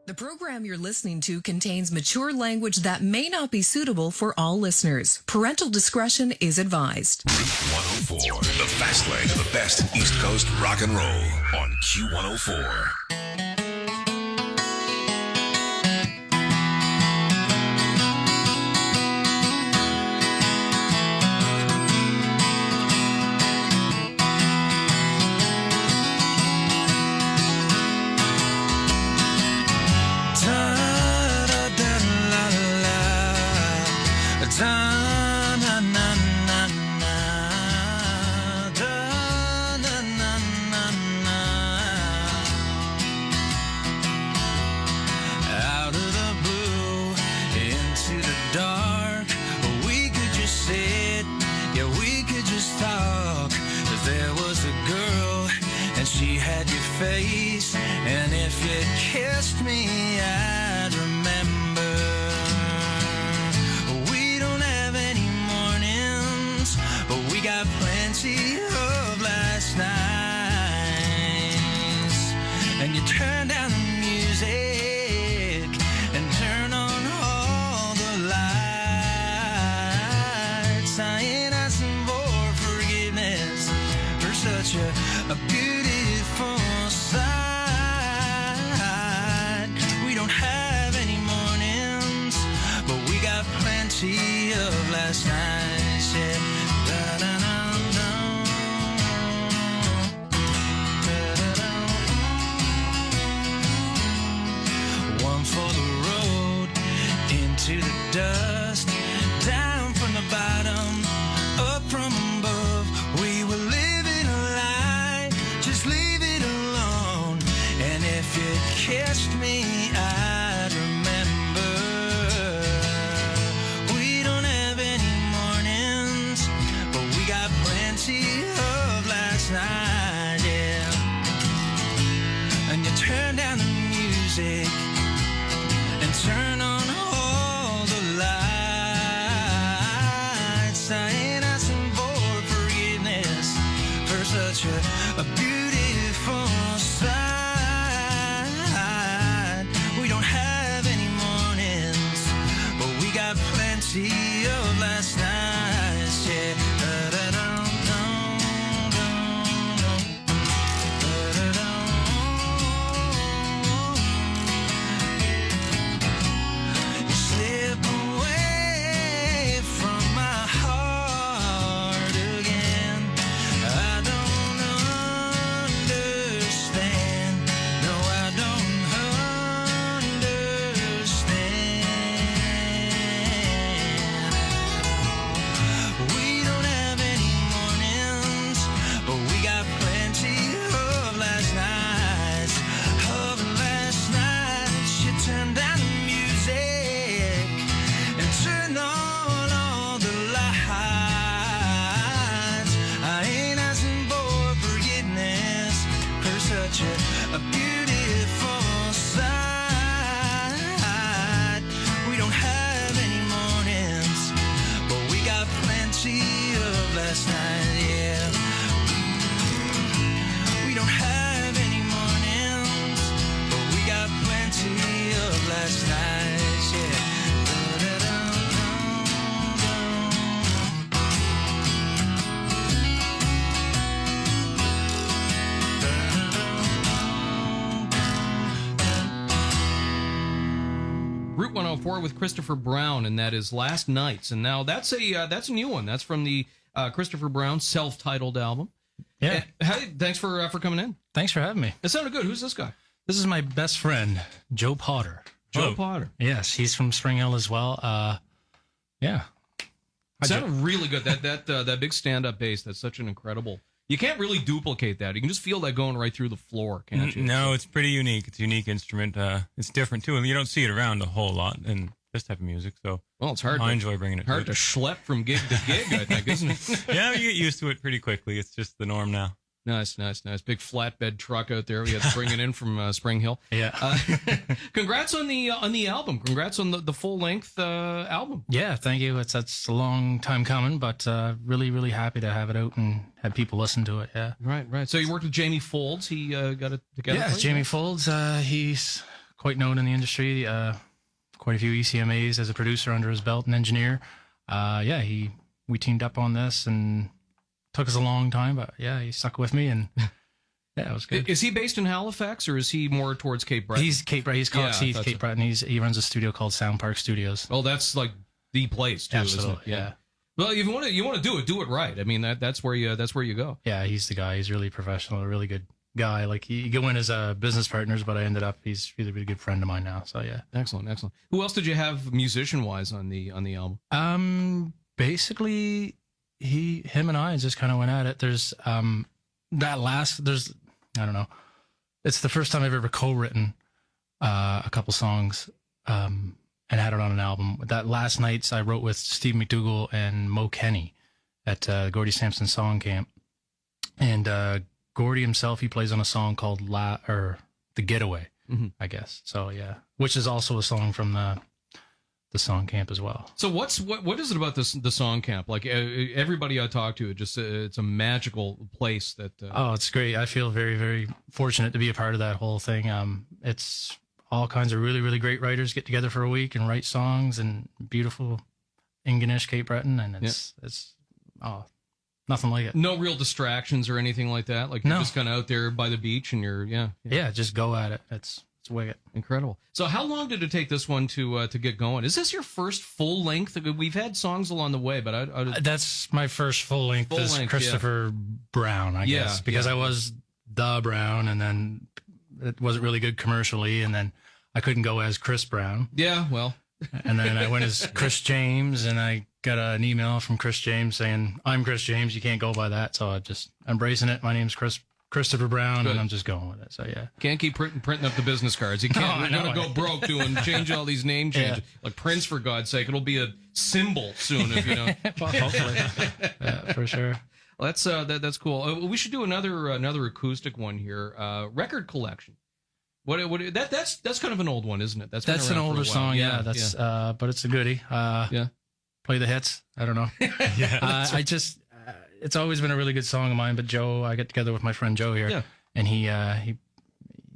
The program you're listening to contains mature language that may not be suitable for all listeners. Parental discretion is advised. Route 104, the fast lane to the best East Coast rock and roll on Q104. Face, and if you kissed me, I'd remember. We don't have any mornings, but we got plenty of last nights. And you turn down the music and turn on all the lights. I ain't asking for forgiveness for such a beautiful side. We don't have any mornings, but we got plenty of last nights. Yeah. One for the road, into the dust, down from the bottom, up from above. We were living a lie, just leave it alone. And if you kissed me, I'd remember. We don't have any mornings, but we got plenty of last night, yeah. And you turn down the music and turn on all the lights. I ain't asking for forgiveness for such a beautiful side. We don't have any mornings, but we got plenty of last nights, yeah. You slip away from my heart again. I don't understand. No, I don't understand. We don't have any mornings, but we got plenty of last nights. Of last nights, you turn down the music and turn on all the lights. I ain't asking for forgiveness for such a beautiful side. We don't have any mornings, but we got plenty of last night, yeah. We don't have any mornings, but we got plenty of last nights, yeah. Route 104 with Christopher Brown, and that is Last Nights. And now that's a new one. That's from the Christopher Brown self-titled album. Yeah. Hey, thanks for coming in. Thanks for having me. It sounded good. Who's this guy? This is my best friend, Joe Potter. Joe Potter. Yes, he's from Spring Hill as well. Yeah. It sounded really good. That big stand-up bass. That's such an incredible. You can't really duplicate that. You can just feel that going right through the floor, can't you? No, it's pretty unique. It's a unique instrument. It's different too, and you don't see it around a whole lot in this type of music. So, well, it's hard. I enjoy bringing it. Hard to schlep from gig to gig, I think, isn't it? Yeah, you get used to it pretty quickly. It's just the norm now. Nice. Big flatbed truck out there. We had to bring it in from Spring Hill. Yeah. Congrats on the album. Congrats on the full length album. Yeah, thank you. It's a long time coming, but really, really happy to have it out and have people listen to it. Yeah. Right. So you worked with Jamie Folds. He got it together. Yeah, for you? Jamie Folds. He's quite known in the industry. Quite a few ECMAs as a producer under his belt and engineer. We teamed up on this and took us a long time, but yeah, he stuck with me and yeah, it was good. Is he based in Halifax or is he more towards Cape Breton? He's Cape Breton. He's called Cape Breton. He runs a studio called Sound Park Studios. Oh, that's like the place too, Absolutely, isn't it? yeah. Well, if you want to do it right. I mean, that's where you go. Yeah, he's the guy. He's really professional, a really good guy. Like you go in as business partners, but I ended up he's really, really good friend of mine now. So yeah, excellent. Who else did you have musician wise on the album? Basically, him and I just kind of went at it. There's I don't know. It's the first time I've ever co-written a couple songs and had it on an album. That Last Nights I wrote with Steve McDougall and Mo Kenny at Gordy Sampson Song Camp. And Gordy himself, he plays on a song called The Getaway, I guess. So yeah, which is also a song from the Song Camp as well. So what is it about the Song Camp? Like everybody I talk to, it's a magical place that. It's great. I feel very, very fortunate to be a part of that whole thing. It's all kinds of really, really great writers get together for a week and write songs, and beautiful Ingonish, Cape Breton, and it's nothing like it. No real distractions or anything like that. Like you're just kind of out there by the beach and you're just go at it. It's wicked. Incredible. So how long did it take this one to get going? Is this your first full length? We've had songs along the way, but that's my first full length. Christopher Brown, I guess, because I was the Brown, and then it wasn't really good commercially, and then I couldn't go as Chris Brown. Yeah, well. And then I went as Chris James, and I got an email from Chris James saying, "I'm Chris James, you can't go by that." So I'm just embracing it. My name's Christopher Brown, and I'm just going with it. So yeah, can't keep printing up the business cards. You can't. You're gonna go broke doing change all these name changes. Like Prince, for God's sake, it'll be a symbol soon if you know. Well, hopefully, yeah, for sure. Well, that's cool. We should do another acoustic one here. Record collection. That's kind of an old one, isn't it? That's an older song. Yeah, but it's a goodie. Play the hits. I don't know. It's always been a really good song of mine. But Joe, I get together with my friend Joe here, and he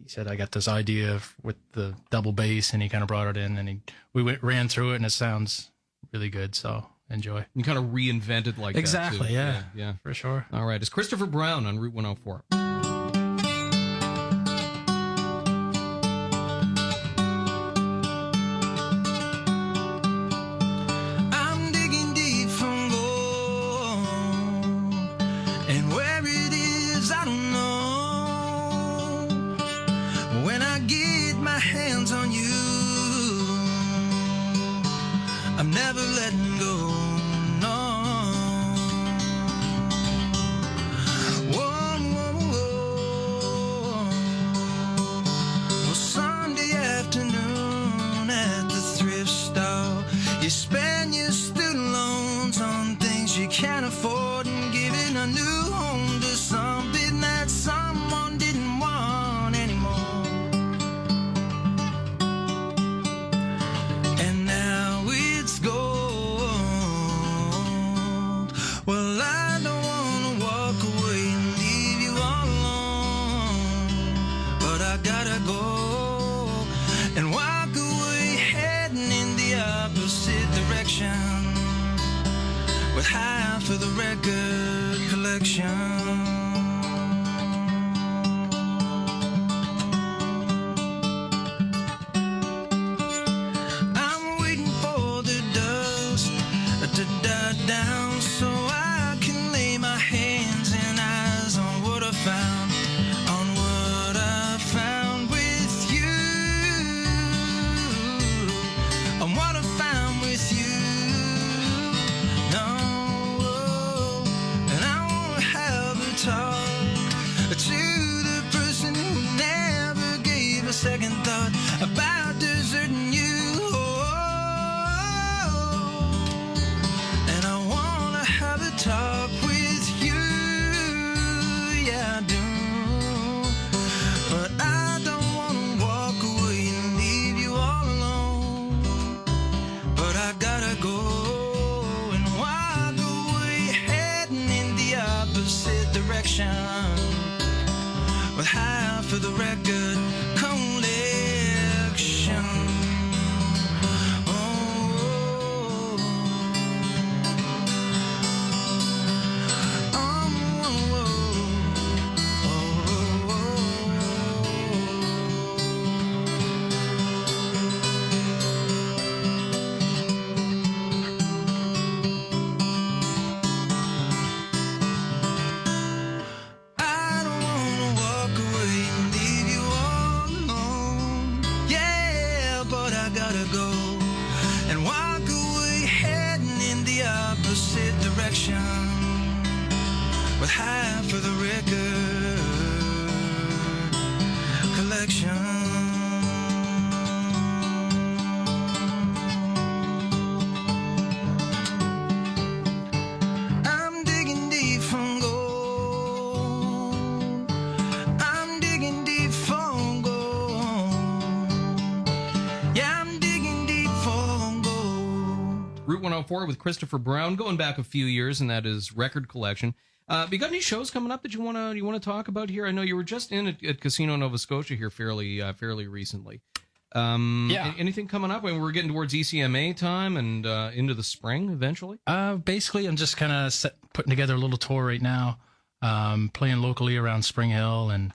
said I got this idea with the double bass, and he kind of brought it in, and we ran through it, and it sounds really good. So enjoy. You kind of reinvented like exactly. That too. Yeah, for sure. All right, it's Christopher Brown on Route 104. I'm never letting go, no. Whoa, whoa, whoa. Well, Sunday afternoon at the thrift store, you spend your student loans on things you can't afford and giving a new home to something that someone didn't want anymore. And now it's gold. Well, I don't wanna walk away and leave you all alone, but I gotta go and walk away heading in the opposite direction with half of the record collection. To die down so I can lay my hands and eyes on what I found, with you, on what I found with you. No, and I wanna have a talk to the person who never gave a second thought about deserting you. Talk with you, yeah I do, but I don't wanna walk away and leave you all alone, but I gotta go and walk away heading in the opposite direction with half of the record collection. go and walk away heading in the opposite direction with half of the record collection. I'm digging deep for gold. I'm digging deep for gold. Yeah, I'm digging deep for gold. Route 104 with Christopher Brown, going back a few years, and that is record collection. You got any shows coming up that you want to talk about here? I know you were just in at Casino Nova Scotia here fairly recently. Yeah. Anything coming up? When we're getting towards ECMA time and into the spring eventually. Basically, I'm just kind of putting together a little tour right now, playing locally around Spring Hill, and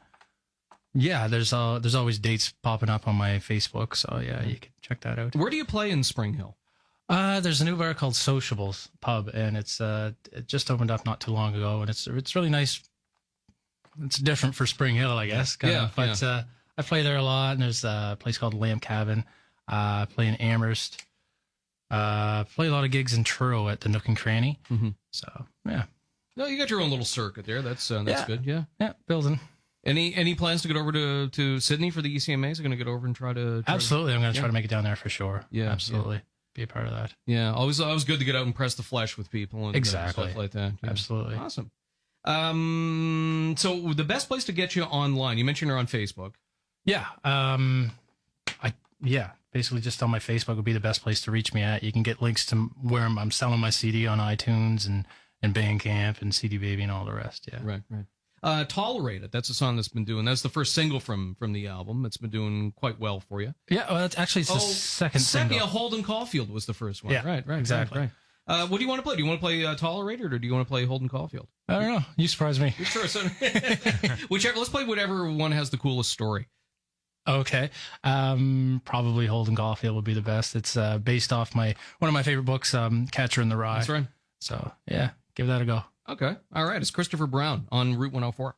yeah, there's always dates popping up on my Facebook, so yeah, you can check that out. Where do you play in Spring Hill? There's a new bar called Sociables Pub, and it just opened up not too long ago, and it's really nice. It's different for Spring Hill, I guess. But I play there a lot, and there's a place called Lamb Cabin. Play in Amherst. Play a lot of gigs in Truro at the Nook and Cranny. Mm-hmm. So yeah. No, you got your own little circuit there. That's good. Yeah. Yeah, building. Any plans to get over to Sydney for the ECMAs? Are going to get over and try to Absolutely, I'm going to try to make it down there for sure. Yeah, absolutely. Be a part of that. Yeah, always good to get out and press the flesh with people and exactly stuff like that. Yeah. Absolutely. Awesome. So the best place to get you online, you mentioned you're on Facebook. Yeah. Basically just on my Facebook would be the best place to reach me at. You can get links to where I'm selling my CD on iTunes and Bandcamp and CD Baby and all the rest. Yeah. Right. Tolerate It. That's a song that's been doing. That's the first single from the album. It's been doing quite well for you. Yeah, well, it's the second single. Yeah, Holden Caulfield was the first one. Yeah, right, exactly. Right. What do you want to play? Do you want to play Tolerate It, or do you want to play Holden Caulfield? I don't know. You surprised me. Sure. So, whichever. Let's play whatever one has the coolest story. Okay. Probably Holden Caulfield would be the best. It's based off one of my favorite books, Catcher in the Rye. That's right. So yeah, give that a go. Okay. All right. It's Christopher Brown on Route 104.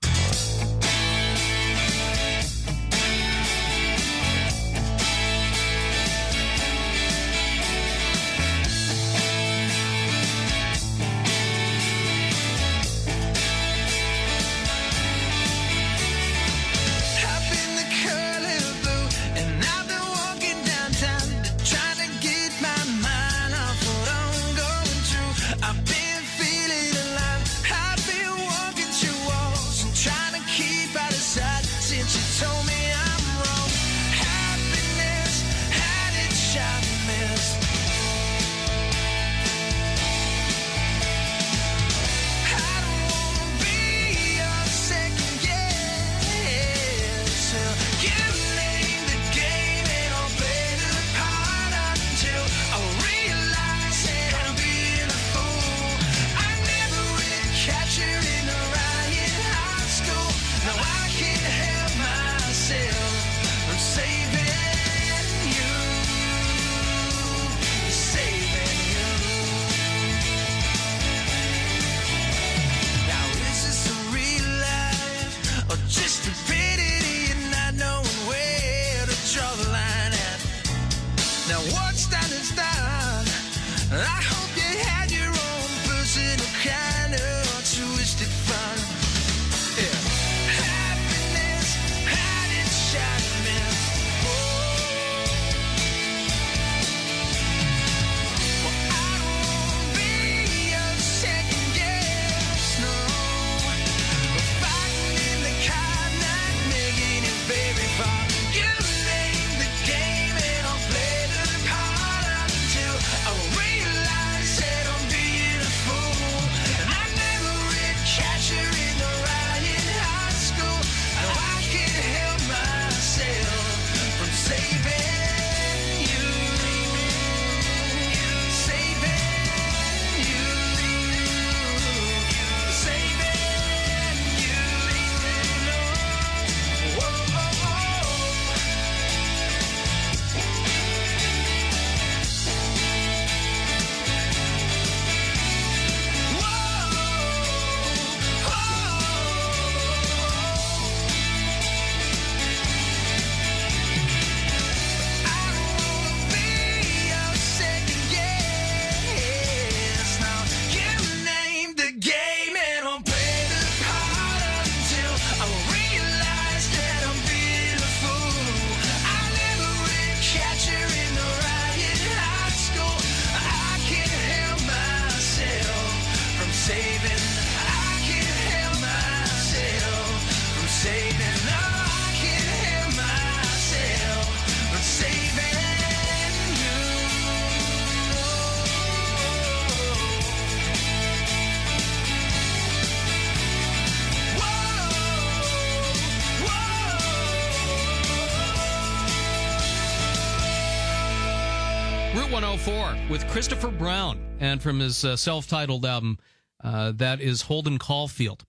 Route 104 with Christopher Brown, and from his self-titled album, that is Holden Caulfield.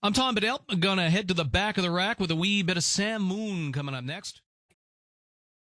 I'm Tom Bedell. I'm going to head to the back of the rack with a wee bit of Sam Moon coming up next.